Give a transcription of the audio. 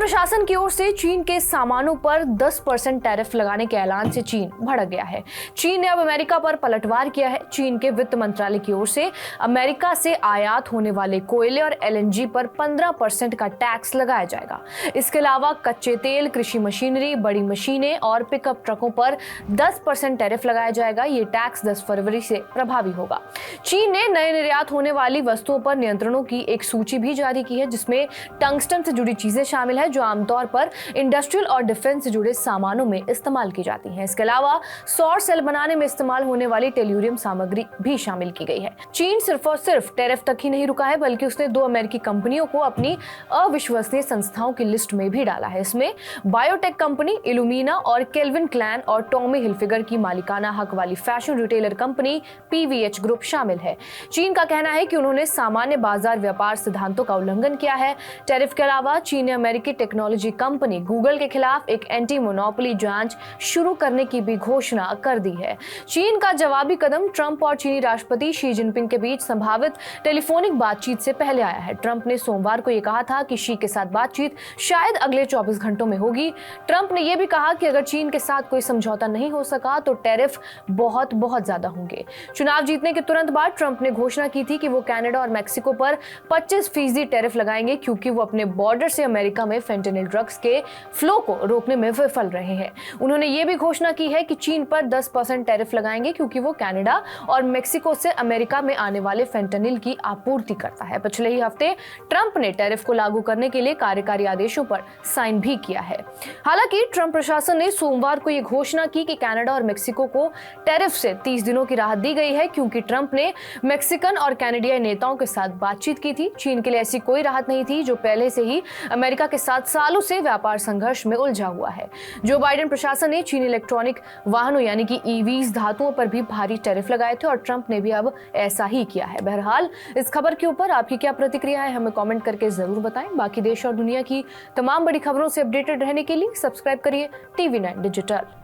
प्रशासन की ओर से चीन के सामानों पर 10% टैरिफ लगाने के ऐलान से चीन भड़क गया है। चीन ने अब अमेरिका पर पलटवार किया है। चीन के वित्त मंत्रालय की ओर से अमेरिका से आयात होने वाले कोयले और एलएनजी पर 15% का टैक्स लगाया जाएगा। इसके अलावा कच्चे तेल, कृषि मशीनरी, बड़ी मशीनें और पिकअप ट्रकों पर 10% टैरिफ लगाया जाएगा। ये टैक्स 10 फरवरी से प्रभावी होगा। चीन ने नए निर्यात होने वाली वस्तुओं पर नियंत्रणों की एक सूची भी जारी की है, जिसमें टंगस्टन से जुड़ी चीजें शामिल है, जो आमतौर पर इंडस्ट्रियल और डिफेंस से जुड़े सामानों में इस्तेमाल की जाती हैं। इसके अलावा सौर सेल बनाने में इस्तेमाल होने वाली टेल्यूरियम सामग्री भी शामिल की गई है। चीन सिर्फ और सिर्फ टैरिफ तक ही नहीं रुका है, बल्कि उसने 2 अमेरिकी कंपनियों को अपनी अविश्वसनीय संस्थाओं की लिस्ट में भी डाला है। इसमें बायोटेक कंपनी इल्यूमिना और केल्विन क्लैन और टॉमी हिलफिगर की मालिकाना हक वाली fashion retailer company PVH group शामिल है। चीन का कहना है कि उन्होंने सामान्य बाजार व्यापार सिद्धांतों का उल्लंघन किया है। टैरिफ के अलावा चीन ने अमेरिकी टेक्नोलॉजी कंपनी गूगल के खिलाफ एक एंटी मोनोपोली जांच शुरू करने की भी घोषणा कर दी है। चीन का जवाबी कदम ट्रंप और चीनी राष्ट्रपति शी जिनपिंग के बीच संभावित टेलीफोनिक बातचीत से पहले आया है। ट्रंप ने सोमवार को यह कहा था कि शी के साथ बातचीत शायद अगले 24 घंटों में होगी। ट्रंप ने यह भी कहा कि अगर चीन के साथ कोई समझौता नहीं हो सका तो टैरिफ बहुत ज्यादा होंगे। चुनाव जीतने के तुरंत बाद ट्रंप ने घोषणा की थी कि वो कनाडा और मेक्सिको पर 25% टैरिफ लगाएंगे, क्योंकि वो अपने बॉर्डर से अमेरिका में फेंटेनिल ड्रग्स के फ्लो को रोकने में विफल रहे हैं। उन्होंने ये भी घोषणा की है कि चीन पर 10% टैरिफ लगाएंगे, क्योंकि वो कनाडा और मेक्सिको से अमेरिका में आने वाले फेंटेनिल की आपूर्ति करता है। पिछले ही हफ्ते ट्रंप ने टैरिफ को लागू करने के लिए कार्यकारी आदेशों पर साइन भी किया है। हालांकि ट्रंप प्रशासन ने सोमवार को यह घोषणा की कि कनाडा और मेक्सिको को टैरिफ से 30 दिनों की राहत दी गई है, क्योंकि ट्रंप ने मैक्सिकन और कनाडियाई नेताओं के साथ बातचीत की थी। चीन के लिए ऐसी कोई राहत नहीं थी, जो पहले से ही अमेरिका के साथ सालों से व्यापार संघर्ष में उलझा हुआ है। जो बाइडेन प्रशासन ने चीनी इलेक्ट्रॉनिक वाहनों यानी कि ईवीज धातुओं पर भी भारी टैरिफ लगाए थे और ट्रंप ने भी अब ऐसा ही किया है। बहरहाल इस खबर के ऊपर आपकी क्या प्रतिक्रिया है, हमें कमेंट करके जरूर बताएं। बाकी देश और दुनिया की तमाम बड़ी खबरों से अपडेटेड रहने के लिए सब्सक्राइब करिए TV9 डिजिटल।